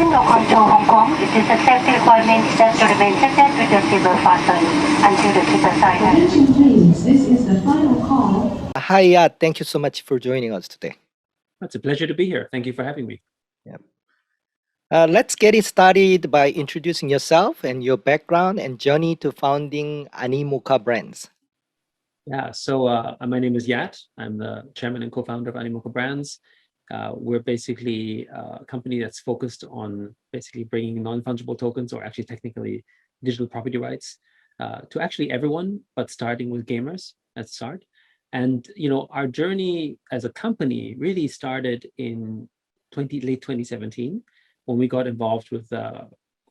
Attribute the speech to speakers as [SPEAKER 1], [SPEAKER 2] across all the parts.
[SPEAKER 1] attention or control Hong Kong, it is a safety requirement that to remain seated with your seatbelt fastened until the seatbelt sign.
[SPEAKER 2] Attention please, this is the final call.
[SPEAKER 3] Hi, Yat. Thank you so much for joining us today.
[SPEAKER 4] It's a pleasure to be here. Thank you for having me.
[SPEAKER 3] Let's get it started by introducing yourself and your background and journey to founding Animoca Brands.
[SPEAKER 4] Yeah, so my name is Yat. I'm the chairman and co-founder of Animoca Brands. We're basically a company that's focused on basically bringing non-fungible tokens, or actually technically digital property rights, to actually everyone, but starting with gamers at the start. And our journey as a company really started in late 2017, when we got involved with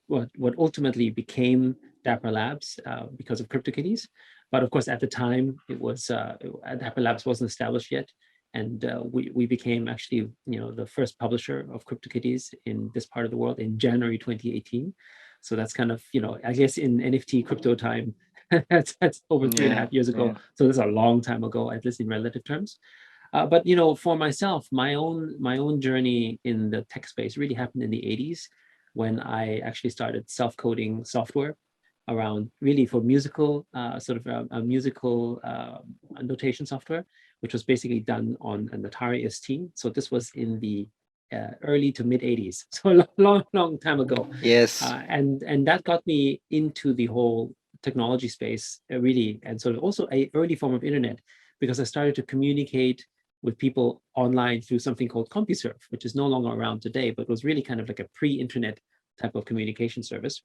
[SPEAKER 4] what ultimately became Dapper Labs because of CryptoKitties. But of course, at the time, it was Dapper Labs wasn't established yet, and we became actually the first publisher of CryptoKitties in this part of the world in January 2018. So that's kind of I guess in NFT crypto time, that's over 3.5 years ago. Yeah. So that's a long time ago, at least in relative terms. But for myself, my own journey in the tech space really happened in the 80s, when I actually started self-coding software around really for musical a musical notation software, which was basically done on an Atari ST. So this was in the early to mid 80s, so a long time ago.
[SPEAKER 3] Yes.
[SPEAKER 4] And that got me into the whole technology space really, and sort of also an early form of internet, because I started to communicate with people online through something called CompuServe, which is no longer around today, but was really kind of like a pre-internet type of communication service.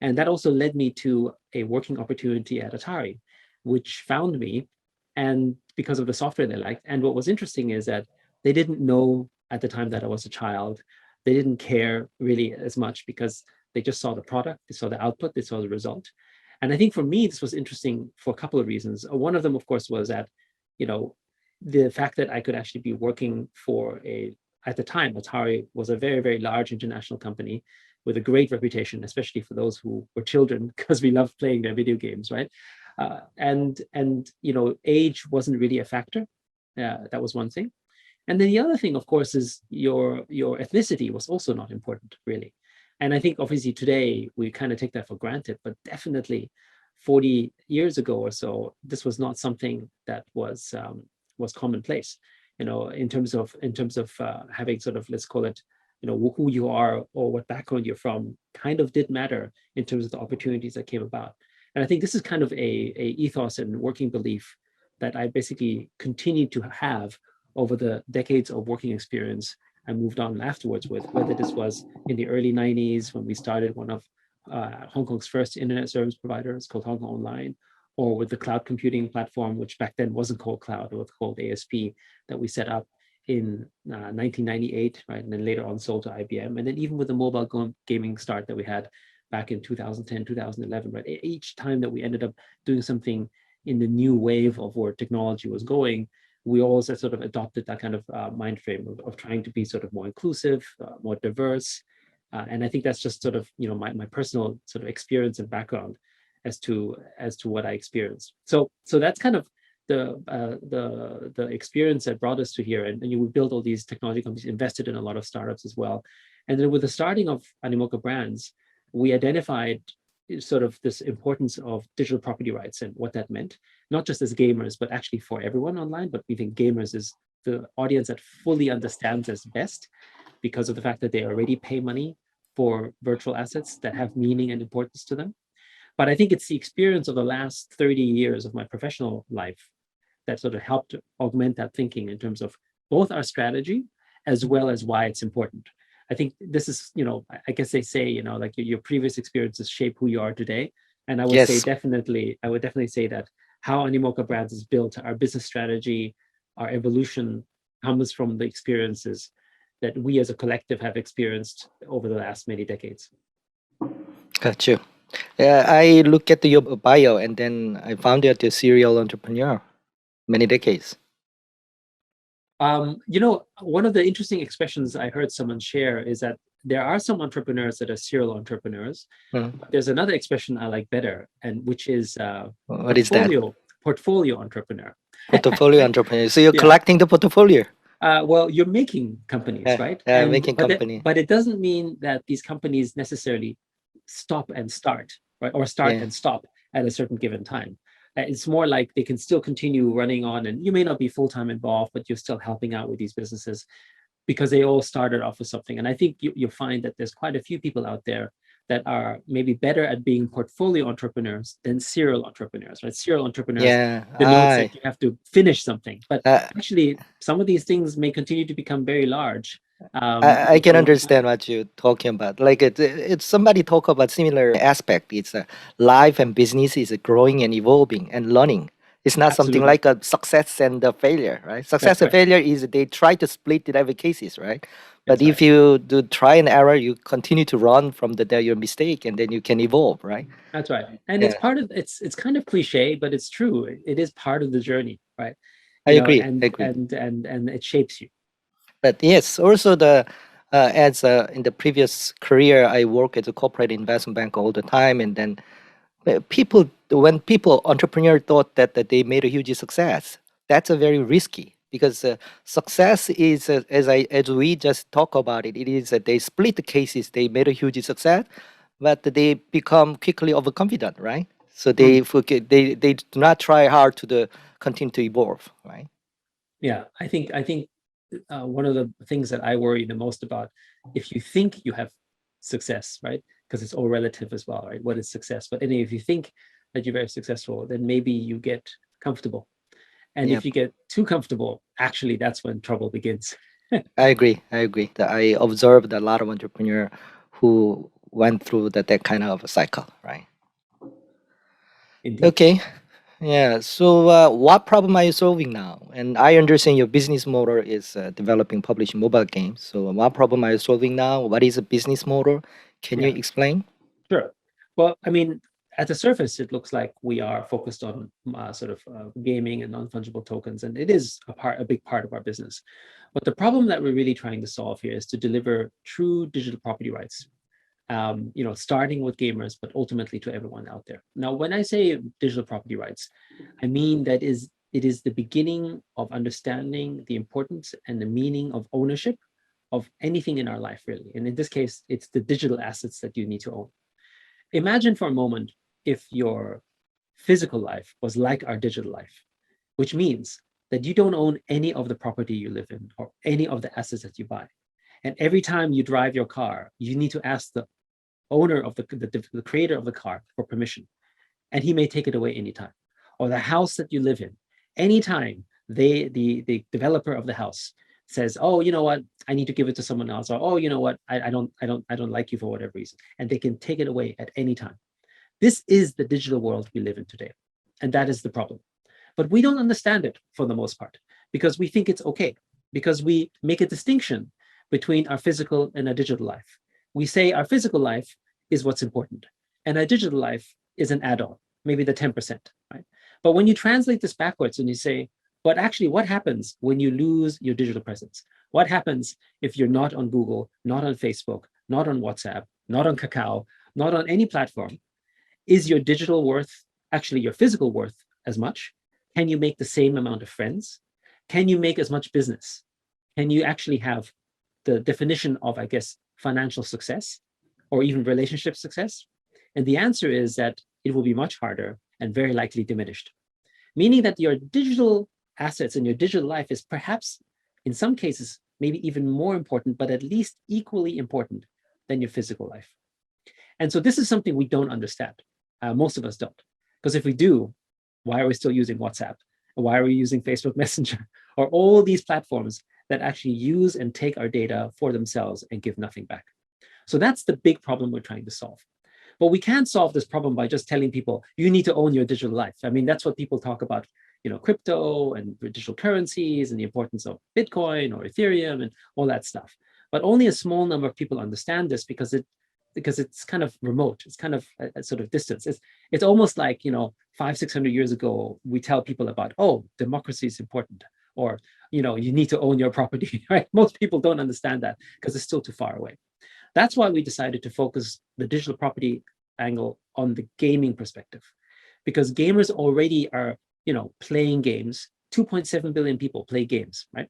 [SPEAKER 4] And that also led me to a working opportunity at Atari, which found me, and because of the software they liked. And what was interesting is that they didn't know at the time that I was a child. They didn't care really as much, because they just saw the product, they saw the output, they saw the result. And I think for me, this was interesting for a couple of reasons. One of them, of course, was that, the fact that I could actually be working for at the time, Atari was a very, very large international company with a great reputation, especially for those who were children, because we loved playing their video games, right? And age wasn't really a factor. That was one thing. And then the other thing, of course, is your ethnicity was also not important, really. And I think obviously today we kind of take that for granted, but definitely 40 years ago or so, this was not something that was commonplace, in terms of having sort of, let's call it, who you are or what background you're from, kind of did matter in terms of the opportunities that came about. And I think this is kind of a ethos and working belief that I basically continued to have over the decades of working experience I moved on afterwards with, whether this was in the early 90s when we started one of Hong Kong's first internet service providers called Hong Kong Online, or with the cloud computing platform, which back then wasn't called cloud, it was called ASP, that we set up in 1998, right? And then later on sold to IBM. And then even with the mobile gaming start that we had back in 2010, 2011, right? Each time that we ended up doing something in the new wave of where technology was going, we always sort of adopted that kind of mind frame of trying to be sort of more inclusive, more diverse. And I think that's just sort of, my personal sort of experience and background as to what I experienced. So that's kind of the experience that brought us to here. And we built all these technology companies, invested in a lot of startups as well. And then with the starting of Animoca Brands, we identified sort of this importance of digital property rights and what that meant, not just as gamers, but actually for everyone online. But we think gamers is the audience that fully understands us best, because of the fact that they already pay money for virtual assets that have meaning and importance to them. But I think it's the experience of the last 30 years of my professional life that sort of helped augment that thinking in terms of both our strategy as well as why it's important. I think this is, I guess they say, like your previous experiences shape who you are today. And I would say I would definitely say that how Animoca Brands is built, our business strategy, our evolution comes from the experiences that we as a collective have experienced over the last many decades.
[SPEAKER 3] Got you. I look at your bio, and then I found you a serial entrepreneur, many decades.
[SPEAKER 4] One of the interesting expressions I heard someone share is that there are some entrepreneurs that are serial entrepreneurs. But there's another expression I like better, and which is
[SPEAKER 3] what is that?
[SPEAKER 4] Portfolio entrepreneur.
[SPEAKER 3] Portfolio entrepreneur. So you're collecting the portfolio.
[SPEAKER 4] Well, you're making companies, right?
[SPEAKER 3] Making company.
[SPEAKER 4] But it doesn't mean that these companies necessarily stop and start, right? Or start and stop at a certain given time. It's more like they can still continue running on, and you may not be full-time involved, but you're still helping out with these businesses because they all started off with something. And I think you'll find that there's quite a few people out there that are maybe better at being portfolio entrepreneurs than serial entrepreneurs, right? Serial entrepreneurs denotes that you have to finish something, but actually some of these things may continue to become very large.
[SPEAKER 3] I can understand what you're talking about. Like it's somebody talk about similar aspect. It's life and business is growing and evolving and learning. It's not something like a success and a failure, right? Success and failure is they try to split it every cases, right? But if you do try and error, you continue to run from your mistake, and then you can evolve, right?
[SPEAKER 4] That's right. And it's part of it's kind of cliche, but it's true. It is part of the journey, right?
[SPEAKER 3] I agree.
[SPEAKER 4] And it shapes you.
[SPEAKER 3] But yes, also as in the previous career, I work at a corporate investment bank all the time, and then when entrepreneur thought that they made a huge success, that's a very risky, because success is as we just talk about it, it is that they split the cases, they made a huge success, but they become quickly overconfident, right? So they do not try hard to continue to evolve, right?
[SPEAKER 4] Yeah, I think one of the things that I worry the most about, if you think you have success, right? Because it's all relative as well, right? What is success? But anyway, if you think that you're very successful, then maybe you get comfortable. And if you get too comfortable, actually, that's when trouble begins.
[SPEAKER 3] I agree. I observed a lot of entrepreneurs who went through that kind of cycle, right?
[SPEAKER 4] Indeed.
[SPEAKER 3] Okay. Yeah. So, what problem are you solving now? And I understand your business model is developing, publishing mobile games. So, what problem are you solving now? What is a business model? Can you explain?
[SPEAKER 4] Sure. Well, I mean, at the surface, it looks like we are focused on gaming and non-fungible tokens, and it is a big part of our business. But the problem that we're really trying to solve here is to deliver true digital property rights. Starting with gamers, but ultimately to everyone out there. Now, when I say digital property rights, I mean it is the beginning of understanding the importance and the meaning of ownership of anything in our life, really. And in this case, it's the digital assets that you need to own. Imagine for a moment if your physical life was like our digital life, which means that you don't own any of the property you live in or any of the assets that you buy. And every time you drive your car, you need to ask the owner of the creator of the car for permission, and he may take it away anytime. Or the house that you live in, anytime the developer of the house says, oh, you know what, I need to give it to someone else, or oh, you know what, I don't like you for whatever reason, and they can take it away at any time. This is the digital world we live in today, and that is the problem. But we don't understand it for the most part, because we think it's okay, because we make a distinction between our physical and our digital life. We say our physical life is what's important, and our digital life is an add-on, maybe the 10%, right? But when you translate this backwards and you say, but actually, what happens when you lose your digital presence? What happens if you're not on Google, not on Facebook, not on WhatsApp, not on Kakao, not on any platform? Is your digital worth actually your physical worth as much? Can you make the same amount of friends? Can you make as much business? Can you actually have the definition of, I guess, financial success or even relationship success? And the answer is that it will be much harder and very likely diminished, meaning that your digital assets and your digital life is perhaps, in some cases, maybe even more important, but at least equally important than your physical life. And so this is something we don't understand. Most of us don't. Because if we do, why are we still using WhatsApp? Why are we using Facebook Messenger? Or all these platforms that actually use and take our data for themselves and give nothing back? So that's the big problem we're trying to solve. But we can't solve this problem by just telling people, you need to own your digital life. I mean, that's what people talk about, crypto and digital currencies and the importance of Bitcoin or Ethereum and all that stuff. But only a small number of people understand this because it's kind of remote. It's kind of a sort of distance. It's almost like, 500-600 years ago, we tell people about, oh, democracy is important, or, you need to own your property, right? Most people don't understand that because it's still too far away. That's why we decided to focus the digital property angle on the gaming perspective, because gamers already are, playing games. 2.7 billion people play games, right?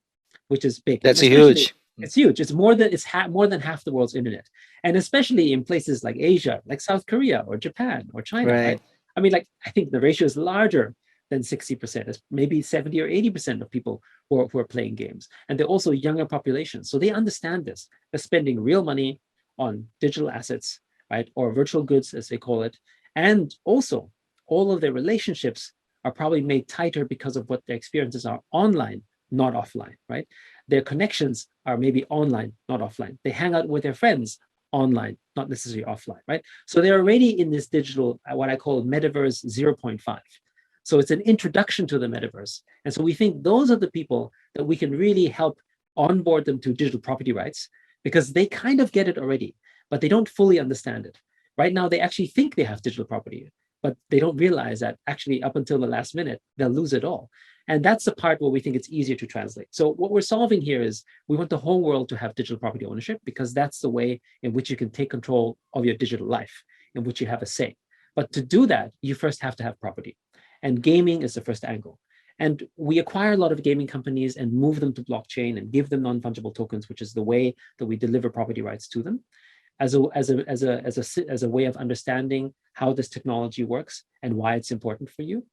[SPEAKER 4] which is big.
[SPEAKER 3] That's
[SPEAKER 4] And especially-
[SPEAKER 3] huge.
[SPEAKER 4] It's huge. It's more than half the world's internet, and especially in places like Asia, like South Korea or Japan or China. Right? I mean, like I think the ratio is larger than 60%. It's maybe 70 or 80% of people who are playing games, and they're also younger populations, so they understand this. They're spending real money on digital assets, right, or virtual goods as they call it, and also all of their relationships are probably made tighter because of what their experiences are online, not offline, right? Their connections are maybe online, not offline. They hang out with their friends online, not necessarily offline, right? So they're already in this digital, what I call Metaverse 0.5. So it's an introduction to the metaverse. And so we think those are the people that we can really help onboard them to digital property rights, because they kind of get it already, but they don't fully understand it. Right now, they actually think they have digital property, but they don't realize that actually up until the last minute, they'll lose it all. And that's the part where we think it's easier to translate. So what we're solving here is we want the whole world to have digital property ownership, because that's the way in which you can take control of your digital life, in which you have a say. But to do that, you first have to have property. And gaming is the first angle. And we acquire a lot of gaming companies and move them to blockchain and give them non-fungible tokens, which is the way that we deliver property rights to them, as a way of understanding how this technology works and why it's important for you.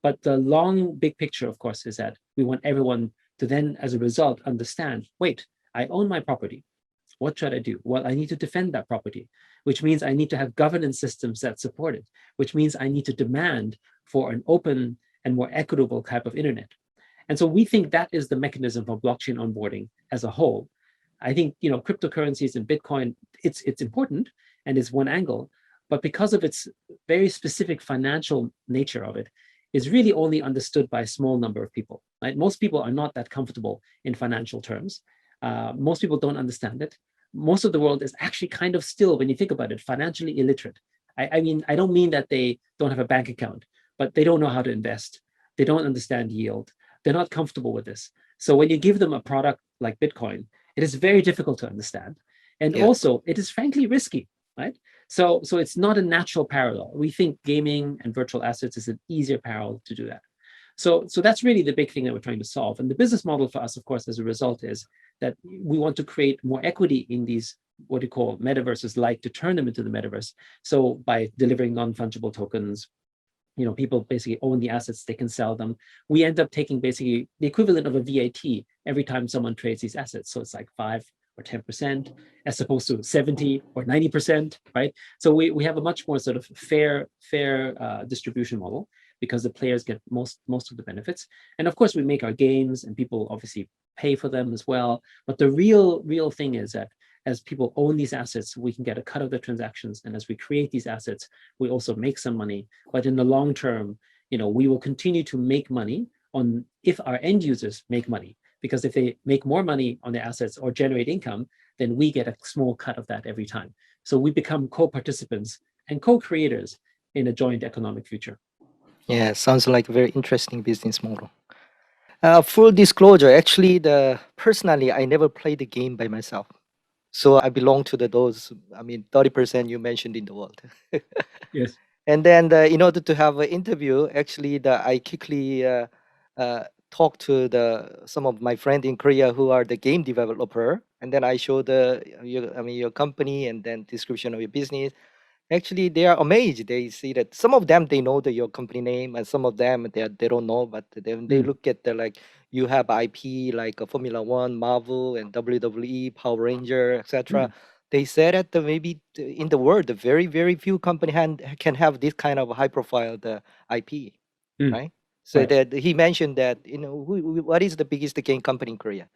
[SPEAKER 4] But the long, big picture, of course, is that we want everyone to then, as a result, understand, wait, I own my property. What should I do? Well, I need to defend that property, which means I need to have governance systems that support it, which means I need to demand for an open and more equitable type of internet. And so we think that is the mechanism for blockchain onboarding as a whole. I think, cryptocurrencies and Bitcoin, it's important and is one angle, but because of its very specific financial nature of it, is really only understood by a small number of people, right? Most people are not that comfortable in financial terms. Most people don't understand it. Most of the world is actually kind of still, when you think about it, financially illiterate. I mean, I don't mean that they don't have a bank account, but they don't know how to invest. They don't understand yield. They're not comfortable with this. So when you give them a product like Bitcoin, it is very difficult to understand. And also, it is frankly risky, right? So it's not a natural parallel. We think gaming and virtual assets is an easier parallel to do that. So that's really the big thing that we're trying to solve. And the business model for us, of course, as a result, is that we want to create more equity in these, what you call metaverses, like to turn them into the metaverse. So by delivering non-fungible tokens, people basically own the assets, they can sell them. We end up taking basically the equivalent of a VAT every time someone trades these assets. So it's like 5 or 10%, as opposed to 70 or 90%, right? So we have a much more sort of fair distribution model, because the players get most of the benefits. And of course, we make our games and people obviously pay for them as well. But the real thing is that as people own these assets, we can get a cut of the transactions. And as we create these assets, we also make some money. But in the long term, we will continue to make money on if our end users make money. Because if they make more money on their assets or generate income, then we get a small cut of that every time. So we become co-participants and co-creators in a joint economic future.
[SPEAKER 3] Yeah, sounds like a very interesting business model. Full disclosure, actually, personally, I never played the game by myself. So I belong to those, 30% you mentioned in the world.
[SPEAKER 4] Yes.
[SPEAKER 3] And then in order to have an interview, actually, I quickly talked to some of my friends in Korea who are the game developer. And then I showed your company and then description of your business. Actually, they are amazed. They see that some of them, they know your company name, and some of them they don't know. But then they look at you have IP like Formula One, Marvel, and WWE, Power Ranger, etc. They said that maybe in the world, very very few company can have this kind of high profile IP, right? So
[SPEAKER 4] Right.
[SPEAKER 3] that he mentioned that what is the biggest game company in Korea?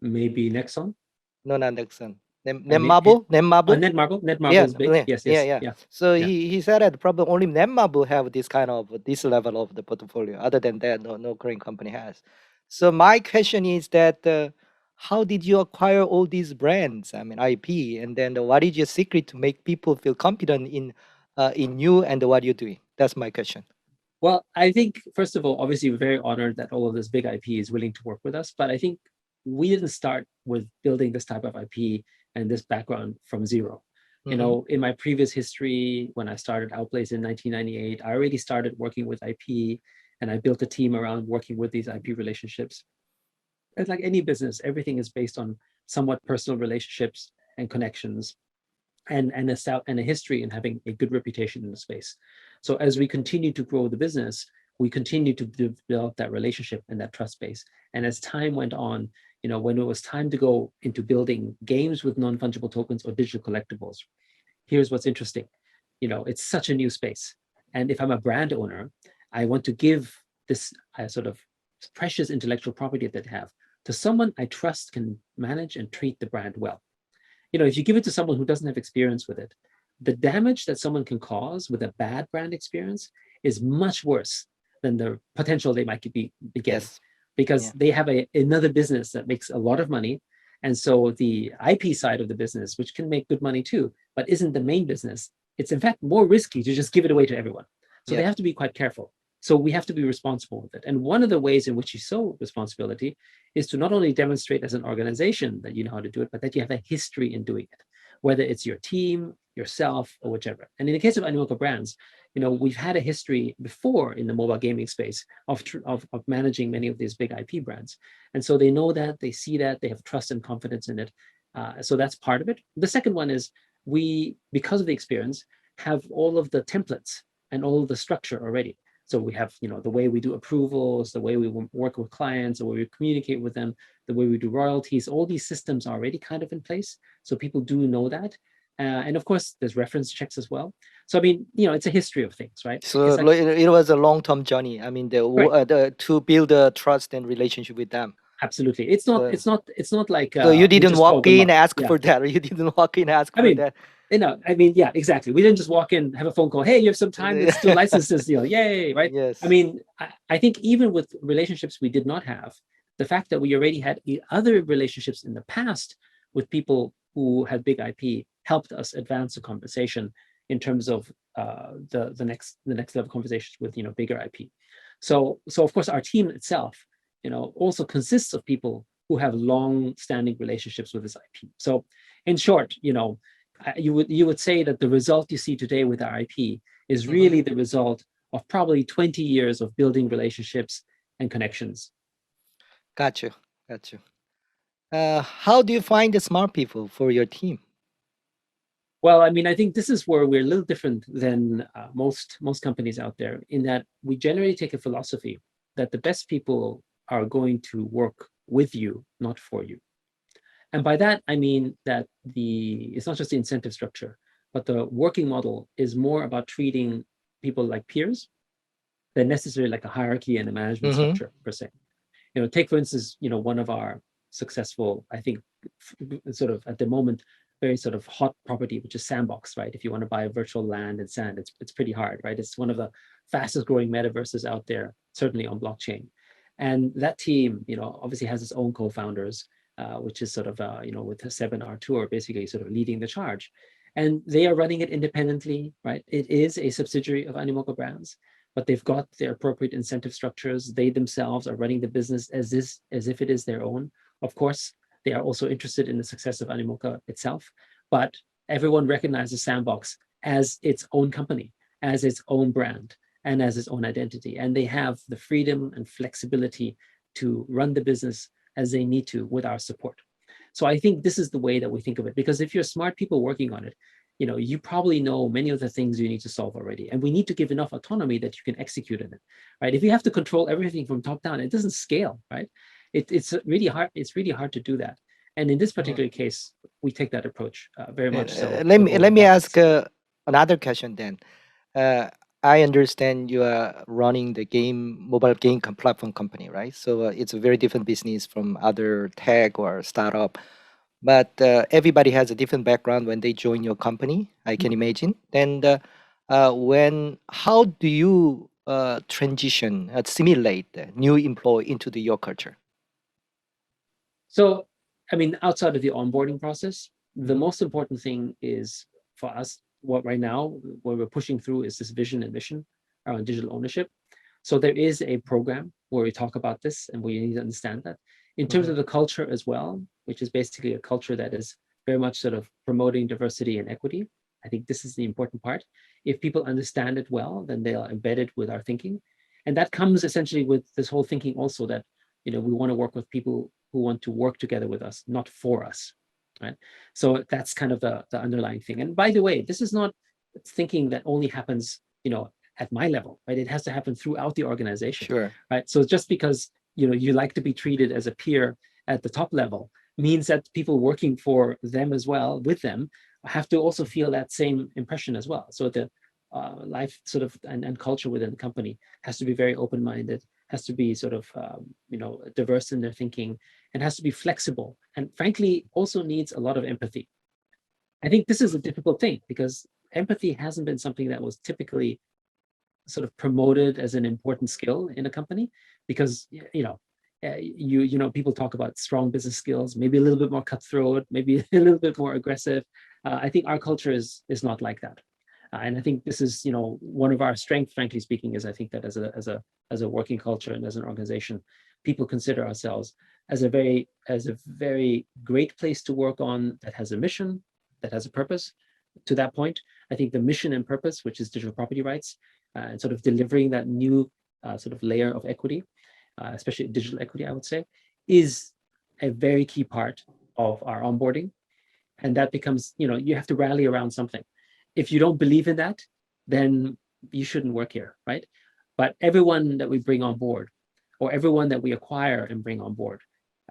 [SPEAKER 4] Maybe Nexon?
[SPEAKER 3] No, not Nexon.
[SPEAKER 4] Netmarble?
[SPEAKER 3] Netmarble.
[SPEAKER 4] Netmarble is big. Yes.
[SPEAKER 3] Yeah. So he said that probably only Nemabu have this level of the portfolio. Other than that, no Korean company has. So my question is that how did you acquire all these brands? IP, and then what is your secret to make people feel confident in you and what you're doing? That's my question.
[SPEAKER 4] Well, I think first of all, obviously, we're very honored that all of this big IP is willing to work with us. But I think we didn't start with building this type of IP and this background from zero. In my previous history, when I started Outplace in 1998, I already started working with IP, and I built a team around working with these IP relationships. It's like any business, everything is based on somewhat personal relationships and connections and a history in having a good reputation in the space. So as we continue to grow the business, we continue to develop that relationship and that trust base. And as time went on, when it was time to go into building games with non-fungible tokens or digital collectibles, here's what's interesting. It's such a new space. And if I'm a brand owner, I want to give this sort of precious intellectual property that they have to someone I trust can manage and treat the brand well. If you give it to someone who doesn't have experience with it, the damage that someone can cause with a bad brand experience is much worse than the potential they might be getting,
[SPEAKER 3] Yes.
[SPEAKER 4] because
[SPEAKER 3] Yeah.
[SPEAKER 4] they have another business that makes a lot of money. And so the IP side of the business, which can make good money too, but isn't the main business, it's in fact more risky to just give it away to everyone. So
[SPEAKER 3] Yeah.
[SPEAKER 4] they have to be quite careful. So we have to be responsible with it. And one of the ways in which you show responsibility is to not only demonstrate as an organization that you know how to do it, but that you have a history in doing it, whether it's your team, yourself, or whichever. And in the case of Animoca Brands, we've had a history before in the mobile gaming space of managing many of these big IP brands. And so they know that, they see that, they have trust and confidence in it. So that's part of it. The second one is we, because of the experience, have all of the templates and all of the structure already. So we have, the way we do approvals, the way we work with clients, the way we communicate with them, the way we do royalties, all these systems are already kind of in place. So people do know that. And of course, there's reference checks as well. So, I mean, it's a history of things, right?
[SPEAKER 3] So
[SPEAKER 4] It's like,
[SPEAKER 3] it was a long-term journey. I mean, to build a trust and relationship with them.
[SPEAKER 4] absolutely. It's not like
[SPEAKER 3] So you
[SPEAKER 4] we
[SPEAKER 3] didn't
[SPEAKER 4] just
[SPEAKER 3] walk
[SPEAKER 4] called them
[SPEAKER 3] in,
[SPEAKER 4] up.
[SPEAKER 3] ask
[SPEAKER 4] Yeah.
[SPEAKER 3] for that, or you didn't walk in, ask
[SPEAKER 4] I
[SPEAKER 3] for
[SPEAKER 4] mean,
[SPEAKER 3] that.
[SPEAKER 4] yeah, exactly. We didn't just walk in, have a phone call. Hey, you have some time, let's do licenses, yay, right?
[SPEAKER 3] Yes.
[SPEAKER 4] I mean, I think even with relationships we did not have, the fact that we already had other relationships in the past with people who had big IP helped us advance the conversation in terms of the next level conversations with bigger IP. So of course our team itself, also consists of people who have long-standing relationships with this IP. So in short, you would say that the result you see today with our IP is really the result of probably 20 years of building relationships and connections.
[SPEAKER 3] Got you. How do you find the smart people for your team?
[SPEAKER 4] Well, I mean, I think this is where we're a little different than most companies out there, in that we generally take a philosophy that the best people are going to work with you, not for you. And by that, I mean that it's not just the incentive structure, but the working model is more about treating people like peers than necessarily like a hierarchy and a management structure per se. Take for instance, one of our successful, I think, sort of at the moment, very sort of hot property, which is Sandbox, right? If you want to buy a virtual land and sand, it's pretty hard, right? It's one of the fastest growing metaverses out there, certainly on blockchain. And that team, obviously has its own co-founders, which is sort of, with the 7R tour, basically sort of leading the charge. And they are running it independently, right? It is a subsidiary of Animoca Brands, but they've got their appropriate incentive structures. They themselves are running the business as if it is their own. Of course, they are also interested in the success of Animoca itself, but everyone recognizes Sandbox as its own company, as its own brand, and as its own identity. And they have the freedom and flexibility to run the business as they need to with our support. So I think this is the way that we think of it, because if you're smart people working on it, you probably know many of the things you need to solve already. And we need to give enough autonomy that you can execute in it, right? If you have to control everything from top down, it doesn't scale, right? It's really hard. It's really hard to do that. And in this particular case, we take that approach very much so.
[SPEAKER 3] Let me ask another question then. I understand you are running the mobile game platform company, right? So it's a very different business from other tech or startup. But everybody has a different background when they join your company, I can imagine. And how do you transition, assimilate the new employee into your culture?
[SPEAKER 4] So, I mean, outside of the onboarding process, the most important thing is for us, what we're pushing through is this vision and mission around digital ownership. So there is a program where we talk about this, and we need to understand that. In terms of the culture as well, which is basically a culture that is very much sort of promoting diversity and equity, I think this is the important part. If people understand it well, then they are embedded with our thinking. And that comes essentially with this whole thinking also that we want to work with people who want to work together with us, not for us, right? So that's kind of the underlying thing. And by the way, this is not thinking that only happens, at my level, right? It has to happen throughout the organization,
[SPEAKER 3] Sure.
[SPEAKER 4] right? So just because, you like to be treated as a peer at the top level means that people working for them as well, with them, have to also feel that same impression as well. So the life sort of and culture within the company has to be very open-minded, has to be sort of diverse in their thinking, and has to be flexible, and frankly also needs a lot of empathy. I think this is a difficult thing because empathy hasn't been something that was typically sort of promoted as an important skill in a company, because people talk about strong business skills, maybe a little bit more cutthroat, maybe a little bit more aggressive. I think our culture is not like that. And I think this is, one of our strengths, frankly speaking, is I think that as a working culture and as an organization, people consider ourselves as a very great place to work on, that has a mission, that has a purpose. To that point, I think the mission and purpose, which is digital property rights, and sort of delivering that new sort of layer of equity, especially digital equity, I would say, is a very key part of our onboarding. And that becomes, you have to rally around something. If you don't believe in that, then you shouldn't work here, right? But everyone that we bring on board, or everyone that we acquire and bring on board,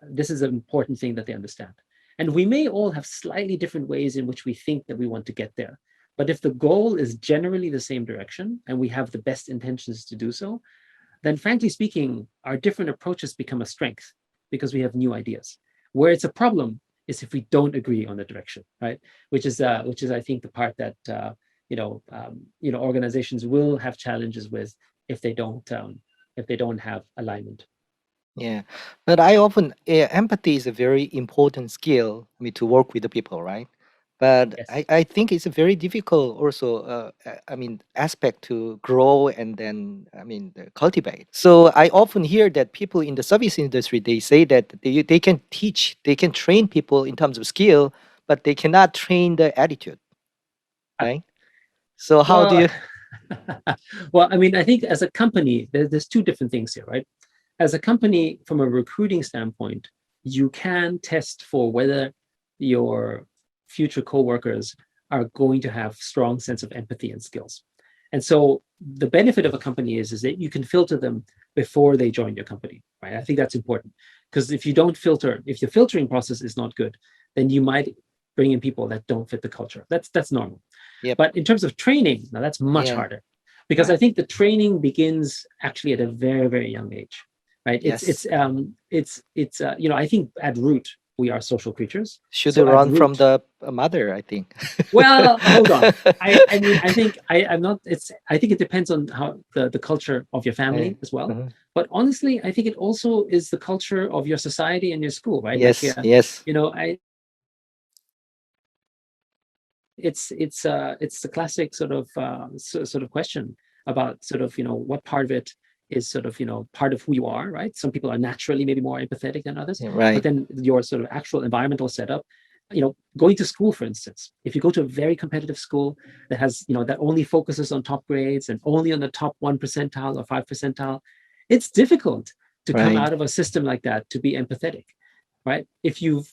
[SPEAKER 4] this is an important thing that they understand. And we may all have slightly different ways in which we think that we want to get there. But if the goal is generally the same direction, and we have the best intentions to do so, then frankly speaking, our different approaches become a strength because we have new ideas. Where it's a problem is if we don't agree on the direction, right? Which is I think the part that organizations will have challenges with if they don't have alignment.
[SPEAKER 3] Yeah, but I often empathy is a very important skill. I mean, to work with the people, right? But
[SPEAKER 4] Yes.
[SPEAKER 3] I think it's a very difficult also. I mean, aspect to grow and then cultivate. So I often hear that people in the service industry, they say that they can teach, they can train people in terms of skill, but they cannot train the attitude, right? So how do
[SPEAKER 4] Well,
[SPEAKER 3] you?
[SPEAKER 4] well, I mean, I think as a company, there's two different things here, right? As a company, from a recruiting standpoint, you can test for whether your future coworkers are going to have strong sense of empathy and skills. And so the benefit of a company is that you can filter them before they join your company, right? I think that's important, because if you don't filter, if your filtering process is not good, then you might bring in people that don't fit the culture. That's normal.
[SPEAKER 3] Yep.
[SPEAKER 4] But in terms of training, now that's much
[SPEAKER 3] Yeah.
[SPEAKER 4] harder, because I think the training begins actually at a very, very young age, right?
[SPEAKER 3] Yes.
[SPEAKER 4] I think at root we are social creatures.
[SPEAKER 3] Should
[SPEAKER 4] So at
[SPEAKER 3] run from
[SPEAKER 4] root-
[SPEAKER 3] the mother, I think.
[SPEAKER 4] Well, hold on. I mean, I think I'm not. I think it depends on how the culture of your family as well.
[SPEAKER 3] Mhm.
[SPEAKER 4] But honestly, I think it also is the culture of your society and your school, right?
[SPEAKER 3] Yes,
[SPEAKER 4] Like,
[SPEAKER 3] yes.
[SPEAKER 4] It's the classic sort of question about sort of what part of it is sort of part of who you are, right? Some people are naturally maybe more empathetic than others,
[SPEAKER 3] Yeah, right.
[SPEAKER 4] but then your sort of actual environmental setup, going to school, for instance, if you go to a very competitive school that has that only focuses on top grades and only on the top 1 percentile or 5 percentile, it's difficult to come
[SPEAKER 3] Right.
[SPEAKER 4] out of a system like that to be empathetic, right? If you've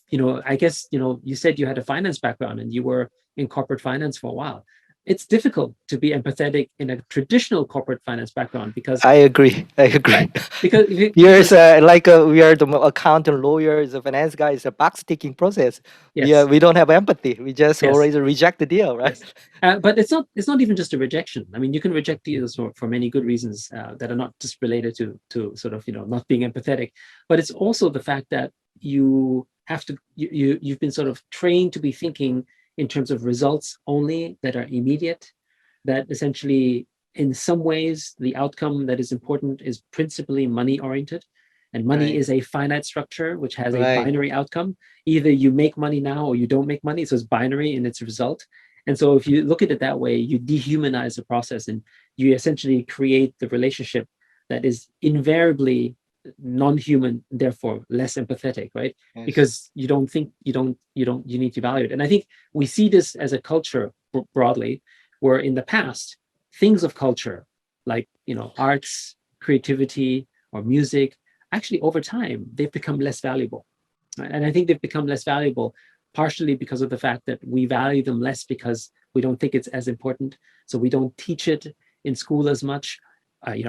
[SPEAKER 4] I guess you said you had a finance background and you were in corporate finance for a while. It's difficult to be empathetic in a traditional corporate finance background because
[SPEAKER 3] I agree. I agree.
[SPEAKER 4] right? Because
[SPEAKER 3] Here's we are the accountant, lawyers, the finance guy. It's a box ticking process.
[SPEAKER 4] yes,
[SPEAKER 3] We don't have empathy. We just
[SPEAKER 4] yes,
[SPEAKER 3] always reject the deal, right?
[SPEAKER 4] yes. But it's not even just a rejection. I mean, you can reject deals for many good reasons that are not just related to sort of not being empathetic, but it's also the fact that you have to you've been sort of trained to be thinking in terms of results only that are immediate, that essentially in some ways the outcome that is important is principally money oriented, and money
[SPEAKER 3] Right.
[SPEAKER 4] is a finite structure which has a
[SPEAKER 3] Right.
[SPEAKER 4] binary outcome. Either you make money now or you don't make money, so it's binary in its result. And so if you look at it that way, you dehumanize the process and you essentially create the relationship that is invariably non-human, therefore less empathetic, right?
[SPEAKER 3] Yes.
[SPEAKER 4] Because you need to value it. And I think we see this as a culture broadly, where in the past, things of culture like arts, creativity, or music actually over time, they've become less valuable. Right? And I think they've become less valuable partially because of the fact that we value them less because we don't think it's as important. So we don't teach it in school as much.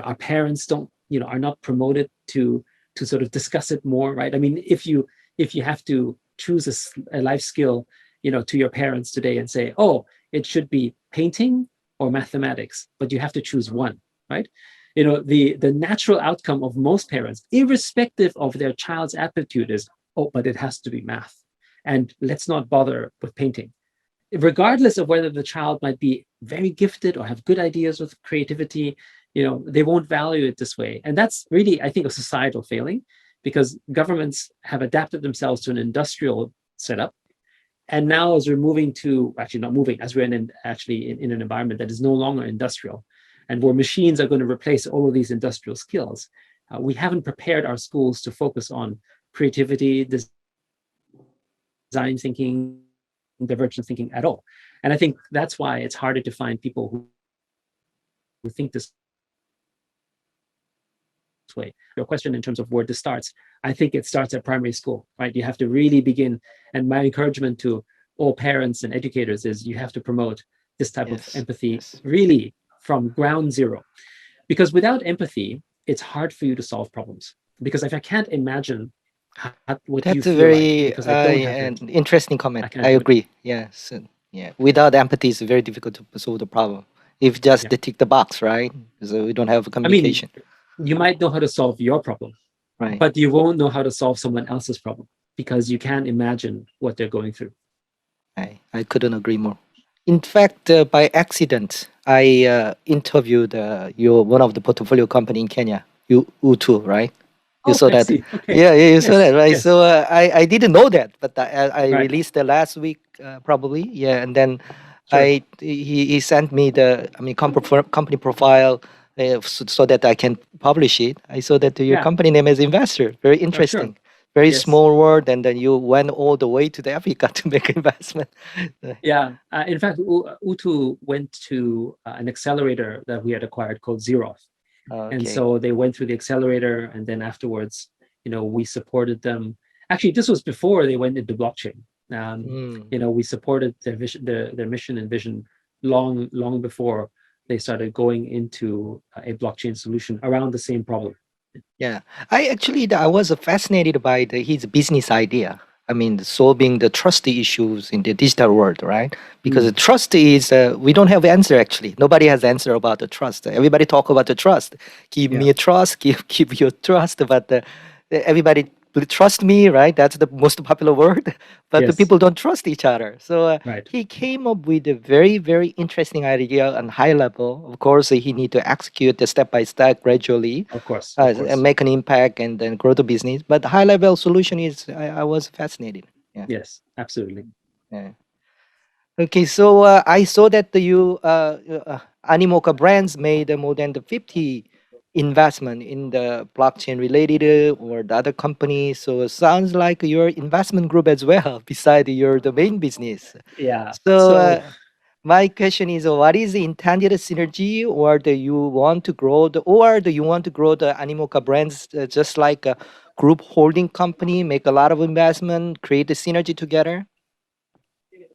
[SPEAKER 4] Our parents don't, are not promoted to sort of discuss it more, right? I mean, if you have to choose a life skill, to your parents today and say, oh, it should be painting or mathematics, but you have to choose one, right? The natural outcome of most parents, irrespective of their child's aptitude, is, oh, but it has to be math. And let's not bother with painting. Regardless of whether the child might be very gifted or have good ideas with creativity, they won't value it this way. And that's really, I think, a societal failing, because governments have adapted themselves to an industrial setup. And now, as we're moving to, actually not moving, as we're in an environment that is no longer industrial, and where machines are going to replace all of these industrial skills, we haven't prepared our schools to focus on creativity, design thinking, divergent thinking at all. And I think that's why it's harder to find people who think this way. Your question in terms of where this starts, I think it starts at primary school, right? You have to really begin. And my encouragement to all parents and educators is you have to promote this type of empathy really from ground zero. Because without empathy, it's hard for you to solve problems. Because if I can't imagine what you
[SPEAKER 3] That's a
[SPEAKER 4] feel
[SPEAKER 3] very
[SPEAKER 4] like, because I don't have
[SPEAKER 3] an interesting comment.
[SPEAKER 4] can't
[SPEAKER 3] I
[SPEAKER 4] do it.
[SPEAKER 3] agree. Yes. Yeah. Without empathy, it's very difficult to solve the problem. If just
[SPEAKER 4] Yeah.
[SPEAKER 3] they tick the box, right? So we don't have
[SPEAKER 4] I mean,
[SPEAKER 3] communication.
[SPEAKER 4] you might know how to solve your problem,
[SPEAKER 3] Right.
[SPEAKER 4] but you won't know how to solve someone else's problem because you can't imagine what they're going through.
[SPEAKER 3] I couldn't agree more. In fact, by accident, I interviewed one of the portfolio company in Kenya, U2, right? You
[SPEAKER 4] Oh,
[SPEAKER 3] saw
[SPEAKER 4] I
[SPEAKER 3] that?
[SPEAKER 4] see. Okay.
[SPEAKER 3] Yeah, you saw
[SPEAKER 4] Yes,
[SPEAKER 3] that, right?
[SPEAKER 4] yes.
[SPEAKER 3] So I didn't know that, but I
[SPEAKER 4] Right.
[SPEAKER 3] released it last week, probably. Yeah, and then
[SPEAKER 4] Sure.
[SPEAKER 3] he sent me company profile, so that I can publish it. I saw that your
[SPEAKER 4] Yeah.
[SPEAKER 3] company name is investor. Very
[SPEAKER 4] Oh, sure.
[SPEAKER 3] interesting. Very
[SPEAKER 4] Yes.
[SPEAKER 3] small world, and then you went all the way to the Africa to make investment.
[SPEAKER 4] Yeah. In fact, Utu went to an accelerator that we had acquired called Zeroth. And
[SPEAKER 3] Okay.
[SPEAKER 4] so they went through the accelerator, and then afterwards, we supported them. Actually, this was before they went into blockchain. We supported their vision, their mission and vision long before they started going into a blockchain solution around the same problem.
[SPEAKER 3] Yeah, I was fascinated by his business idea. I mean, solving the trust issues in the digital world, right? Because the trust is we don't have answer actually. Nobody has answer about the trust. Everybody talk about the trust. Give me a trust. Give your trust. But everybody trust me, right? That's the most popular word. But the
[SPEAKER 4] Yes.
[SPEAKER 3] people don't trust each other. So
[SPEAKER 4] Right.
[SPEAKER 3] he came up with a very, very interesting idea on high level. Of course, he need to execute the step by step gradually,
[SPEAKER 4] Of course.
[SPEAKER 3] and make an impact and then grow the business. But high level solution is I was fascinated. Yeah.
[SPEAKER 4] Yes, absolutely.
[SPEAKER 3] Yeah. Okay, so I saw that Animoca Brands made more than the 50 investment in the blockchain related or the other company. So it sounds like your investment group as well, beside your the main business.
[SPEAKER 4] Yeah.
[SPEAKER 3] So my question is, what is the intended synergy, or do you want to grow the Animoca Brands just like a group holding company, make a lot of investment, create the synergy together?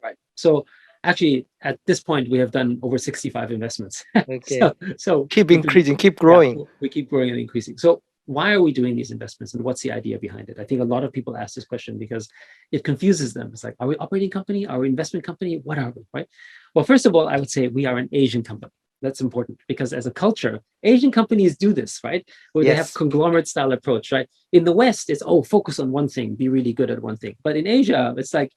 [SPEAKER 4] Right. So actually, at this point, we have done over 65 investments.
[SPEAKER 3] Okay.
[SPEAKER 4] So
[SPEAKER 3] Keep
[SPEAKER 4] we've been-
[SPEAKER 3] increasing, keep
[SPEAKER 4] yeah,
[SPEAKER 3] growing.
[SPEAKER 4] we keep growing and increasing. So why are we doing these investments, and what's the idea behind it? I think a lot of people ask this question because it confuses them. It's like, are we operating company? Are we investment company? What are we, right? Well, first of all, I would say we are an Asian company. That's important because as a culture, Asian companies do this, right? Where they have
[SPEAKER 3] Yes.
[SPEAKER 4] conglomerate style approach, right? In the West, it's, focus on one thing, be really good at one thing. But in Asia, it's like,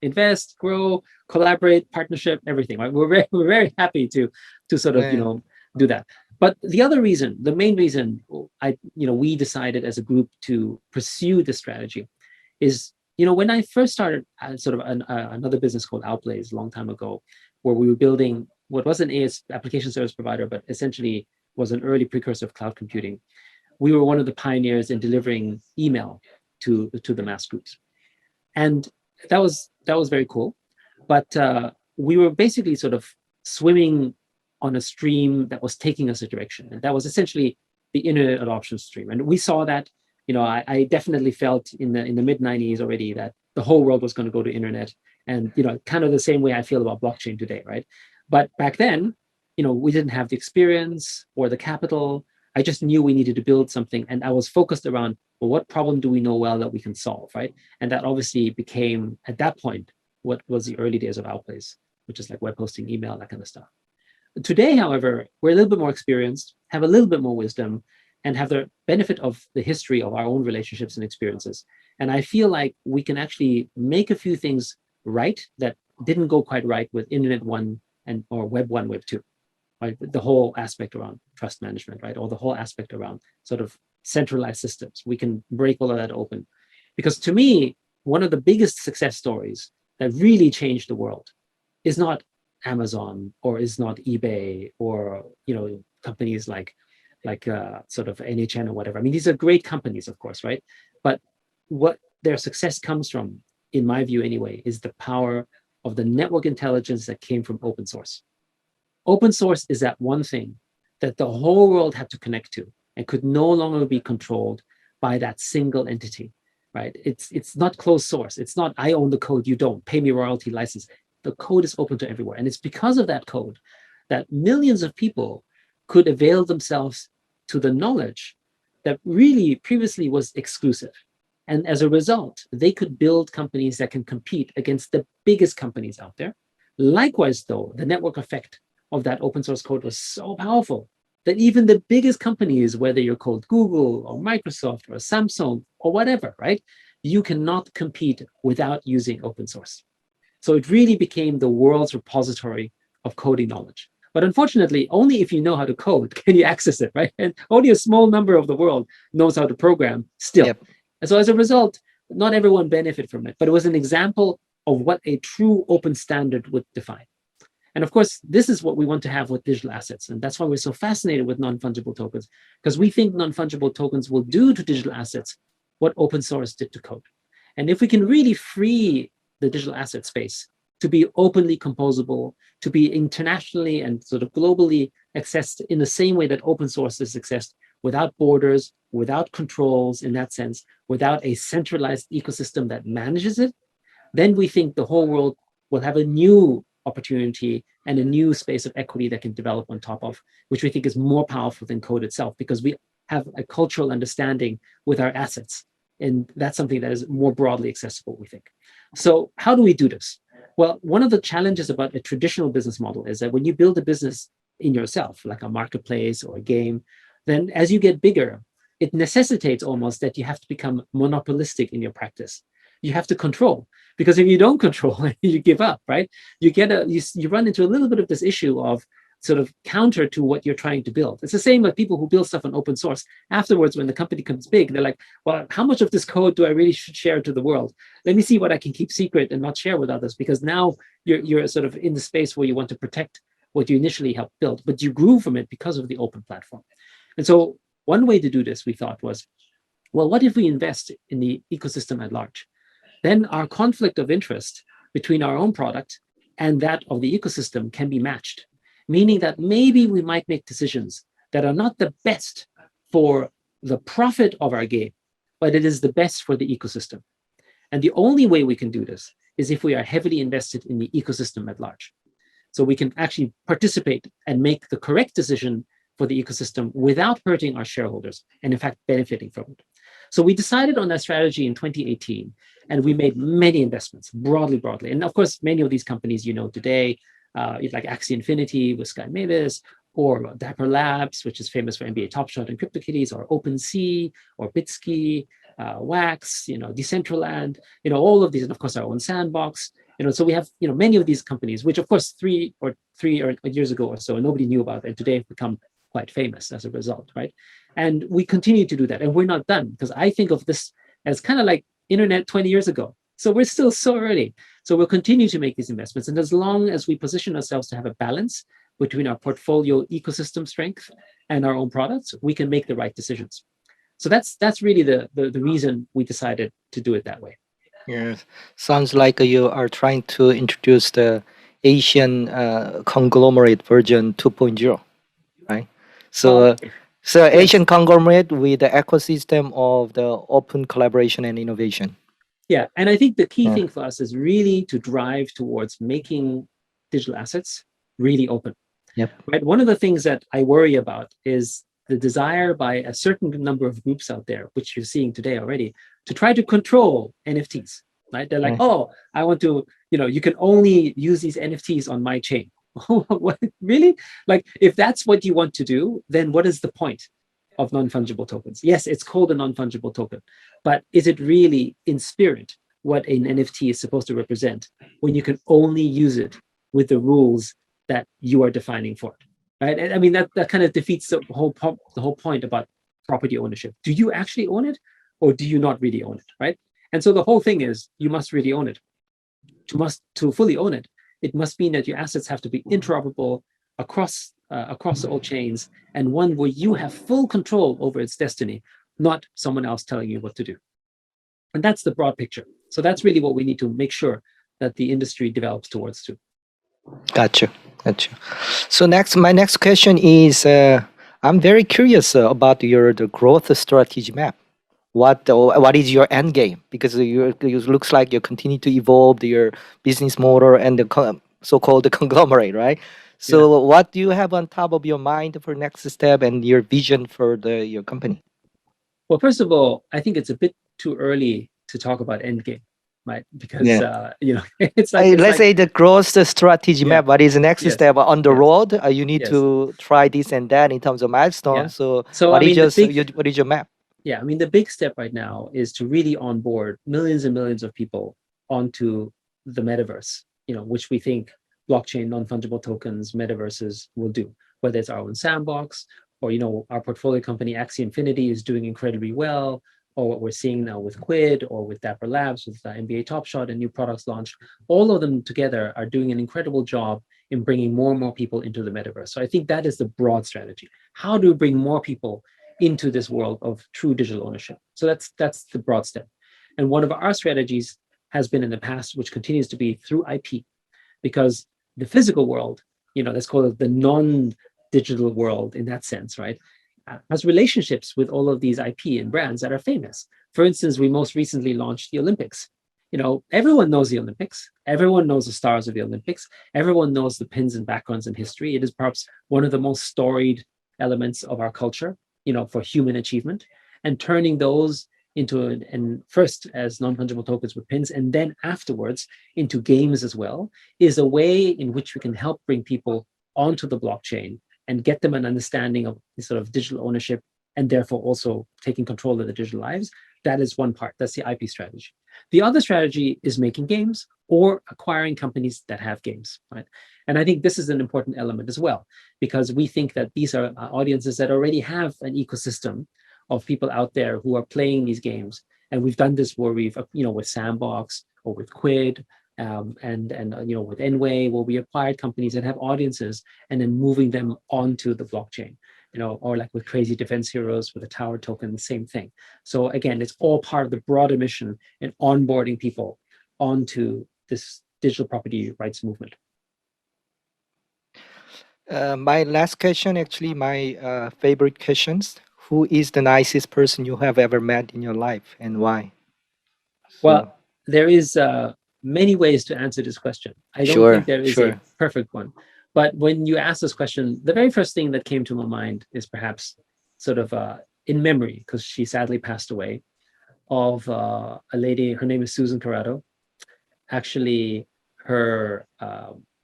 [SPEAKER 4] invest, grow, collaborate, partnership, everything, right? We're very happy to sort of,
[SPEAKER 3] Yeah.
[SPEAKER 4] do that. But the other reason, the main reason we decided as a group to pursue this strategy is, when I first started sort of another business called Outblaze a long time ago, where we were building what was an application service provider, but essentially was an early precursor of cloud computing. We were one of the pioneers in delivering email to the mass groups. And that was very cool. But we were basically sort of swimming on a stream that was taking us a direction. And that was essentially the internet adoption stream. And we saw that I definitely felt in the mid 90s already that the whole world was going to go to internet, and kind of the same way I feel about blockchain today, right? But back then, we didn't have the experience or the capital. I just knew we needed to build something, and I was focused around, well, what problem do we know well that we can solve, right? And that obviously became, at that point, what was the early days of Outplace, which is like web hosting, email, that kind of stuff. Today, however, we're a little bit more experienced, have a little bit more wisdom, and have the benefit of the history of our own relationships and experiences. And I feel like we can actually make a few things right that didn't go quite right with Internet 1 or Web 1, Web 2. Right? The whole aspect around trust management, right? Or the whole aspect around sort of centralized systems. We can break all of that open. Because to me, one of the biggest success stories that really changed the world is not Amazon, or is not eBay, or companies like sort of NHN or whatever. I mean, these are great companies, of course, right? But what their success comes from, in my view anyway, is the power of the network intelligence that came from open source. Open source is that one thing that the whole world had to connect to and could no longer be controlled by that single entity, right? It's not closed source. It's not, I own the code, you don't, pay me royalty license. The code is open to everywhere. And it's because of that code that millions of people could avail themselves to the knowledge that really previously was exclusive. And as a result, they could build companies that can compete against the biggest companies out there. Likewise, though, the network effect of that open source code was so powerful that even the biggest companies, whether you're called Google or Microsoft or Samsung or whatever, right, you cannot compete without using open source. So it really became the world's repository of coding knowledge. But unfortunately, only if you know how to code can you access it, right? And only a small number of the world knows how to program still.
[SPEAKER 3] Yep.
[SPEAKER 4] And so as a result, not everyone benefited from it, but it was an example of what a true open standard would define. And of course, this is what we want to have with digital assets. And that's why we're so fascinated with non-fungible tokens, because we think non-fungible tokens will do to digital assets what open source did to code. And if we can really free the digital asset space to be openly composable, to be internationally and sort of globally accessed in the same way that open source is accessed, without borders, without controls in that sense, without a centralized ecosystem that manages it, then we think the whole world will have a new opportunity and a new space of equity that can develop on top of, which we think is more powerful than code itself, because we have a cultural understanding with our assets. And that's something that is more broadly accessible, we think. So how do we do this? Well, one of the challenges about a traditional business model is that when you build a business in yourself, like a marketplace or a game, then as you get bigger, it necessitates almost that you have to become monopolistic in your practice. You have to control, because if you don't control, you give up, right? You run into a little bit of this issue of sort of counter to what you're trying to build. It's the same with people who build stuff on open source. Afterwards, when the company becomes big, they're like, well, how much of this code do I really should share to the world? Let me see what I can keep secret and not share with others, because now you're sort of in the space where you want to protect what you initially helped build, but you grew from it because of the open platform. And so one way to do this, we thought, was, well, what if we invest in the ecosystem at large? Then our conflict of interest between our own product and that of the ecosystem can be matched, meaning that maybe we might make decisions that are not the best for the profit of our game, but it is the best for the ecosystem. And the only way we can do this is if we are heavily invested in the ecosystem at large. So we can actually participate and make the correct decision for the ecosystem without hurting our shareholders and in fact benefiting from it. So we decided on that strategy in 2018, and we made many investments broadly. And of course, many of these companies you know today, like Axie Infinity with Sky Mavis, or Dapper Labs, which is famous for NBA Top Shot and CryptoKitties, or OpenSea, or Bitski, Wax, Decentraland, all of these, and of course our own Sandbox. So we have many of these companies, which of course three years ago or so nobody knew about, and today have become quite famous as a result, right? And we continue to do that, and we're not done, because I think of this as kind of like internet 20 years ago. So we're still so early. So we'll continue to make these investments, and as long as we position ourselves to have a balance between our portfolio ecosystem strength and our own products, we can make the right decisions. So that's really the reason we decided to do it that way.
[SPEAKER 3] Yes, sounds like you are trying to introduce the Asian conglomerate version 2.0, right? So So
[SPEAKER 4] Yes.
[SPEAKER 3] Asian conglomerate with the ecosystem of the open collaboration and innovation.
[SPEAKER 4] Yeah, and I think the key
[SPEAKER 3] Yeah.
[SPEAKER 4] thing for us is really to drive towards making digital assets really open.
[SPEAKER 3] Yep.
[SPEAKER 4] Right. One of the things that I worry about is the desire by a certain number of groups out there, which you're seeing today already, to try to control NFTs. Right? They're like,
[SPEAKER 3] Right.
[SPEAKER 4] oh, I want to, you can only use these NFTs on my chain. What, really? Like, if that's what you want to do, then what is the point of non-fungible tokens? Yes, it's called a non-fungible token, but is it really in spirit what an NFT is supposed to represent when you can only use it with the rules that you are defining for it, right? And I mean, that kind of defeats the whole point about property ownership. Do you actually own it, or do you not really own it, right? And so the whole thing is you must really own it. To fully own it, it must mean that your assets have to be interoperable across all chains, and one where you have full control over its destiny, not someone else telling you what to do. And that's the broad picture. So that's really what we need to make sure that the industry develops towards too.
[SPEAKER 3] Gotcha. So my next question is, I'm very curious about the growth strategy map. What is your end game? Because it looks like you continue to evolve your business model and the so-called conglomerate, right? So what do you have on top of your mind for next step and your vision for your company?
[SPEAKER 4] Well, first of all, I think it's a bit too early to talk about endgame, right? Because it's like
[SPEAKER 3] let's say the growth strategy map. What is the next
[SPEAKER 4] Yes.
[SPEAKER 3] step on the
[SPEAKER 4] Yes.
[SPEAKER 3] road? You need
[SPEAKER 4] Yes.
[SPEAKER 3] to try this and that in terms of milestones. So,
[SPEAKER 4] So
[SPEAKER 3] what
[SPEAKER 4] I mean,
[SPEAKER 3] what is your map?
[SPEAKER 4] Yeah, I mean, the big step right now is to really onboard millions and millions of people onto the metaverse, which we think blockchain, non-fungible tokens, metaverses will do, whether it's our own sandbox or, our portfolio company, Axie Infinity, is doing incredibly well, or what we're seeing now with Quidd or with Dapper Labs, with NBA Top Shot and new products launched. All of them together are doing an incredible job in bringing more and more people into the metaverse. So I think that is the broad strategy. How do we bring more people into this world of true digital ownership? So that's the broad step. And one of our strategies has been in the past, which continues to be through IP, because the physical world, let's call it the non-digital world in that sense, right, has relationships with all of these IP and brands that are famous. For instance, we most recently launched the Olympics. Everyone knows the Olympics. Everyone knows the stars of the Olympics. Everyone knows the pins and backgrounds in history. It is perhaps one of the most storied elements of our culture, for human achievement, and turning those into and first as non-fungible tokens with pins, and then afterwards into games as well, is a way in which we can help bring people onto the blockchain and get them an understanding of the sort of digital ownership, and therefore also taking control of their digital lives. That is one part. That's the IP strategy. The other strategy is making games or acquiring companies that have games, right? And I think this is an important element as well, because we think that these are audiences that already have an ecosystem of people out there who are playing these games. And we've done this where we've, with Sandbox or with Quidd, and with nWay, where we acquired companies that have audiences and then moving them onto the blockchain, or like with Crazy Defense Heroes with a tower token, the same thing. So again, it's all part of the broader mission in onboarding people onto this digital property rights movement.
[SPEAKER 3] My last question, actually, my favorite questions. Who is the nicest person you have ever met in your life, and why?
[SPEAKER 4] Well, there is many ways to answer this question. I don't think there is a perfect one. But when you ask this question, the very first thing that came to my mind is perhaps sort of in memory, because she sadly passed away, of a lady. Her name is Susan Corrado. Actually, her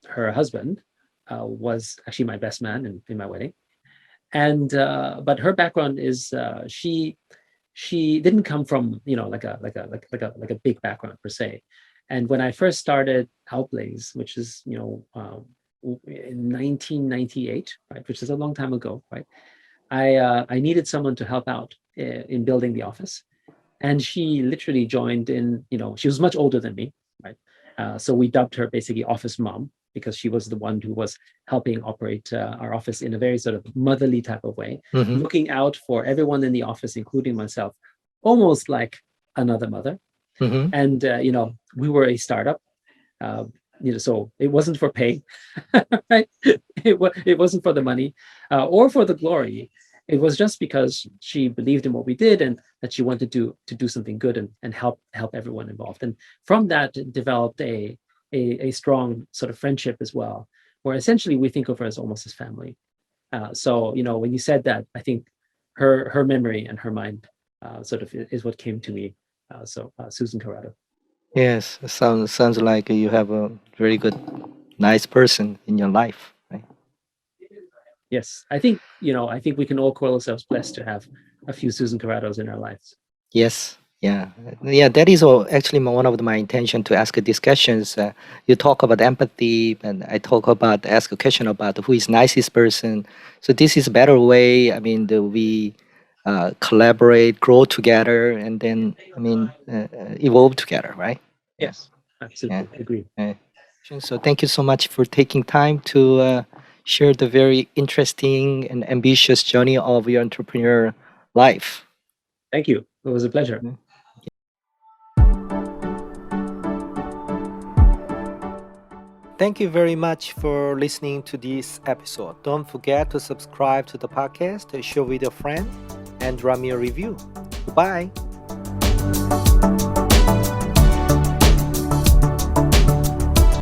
[SPEAKER 4] husband was actually my best man in my wedding. And but her background is she didn't come from like a big background per se. And when I first started Outblaze, which is in 1998, right, which is a long time ago, right, I needed someone to help out in building the office, and she literally joined in. She was much older than me, right? So we dubbed her basically office mom, because she was the one who was helping operate our office in a very sort of motherly type of way, looking out for everyone in the office, including myself, almost like another mother. And we were a startup, so it wasn't for pay, right? It wasn't for the money or for the glory. it was just because she believed in what we did and that she wanted to do something good and help everyone involved. And from that developed a strong sort of friendship as well, where essentially we think of her as almost as family. So when you said that, I think her memory and her mind sort of is what came to me. So Susan Corrado.
[SPEAKER 3] Yes, sounds like you have a very good, nice person in your life, right?
[SPEAKER 4] Yes, I think we can all call ourselves blessed to have a few Susan Corrados in our lives.
[SPEAKER 3] Yes, yeah, yeah. That is actually one of my intention to ask discussions. You talk about empathy, and I talk about ask a question about who is nicest person. So this is a better way. I mean, we collaborate, grow together, and then evolve together, right? Yeah,
[SPEAKER 4] Yes,
[SPEAKER 3] yeah.
[SPEAKER 4] absolutely agree.
[SPEAKER 3] So thank you so much for taking time to share the very interesting and ambitious journey of your entrepreneur life.
[SPEAKER 4] Thank you. It was a pleasure.
[SPEAKER 3] Thank you very much for listening to this episode. Don't forget to subscribe to the podcast, share with a friend, and drop me a review. Goodbye.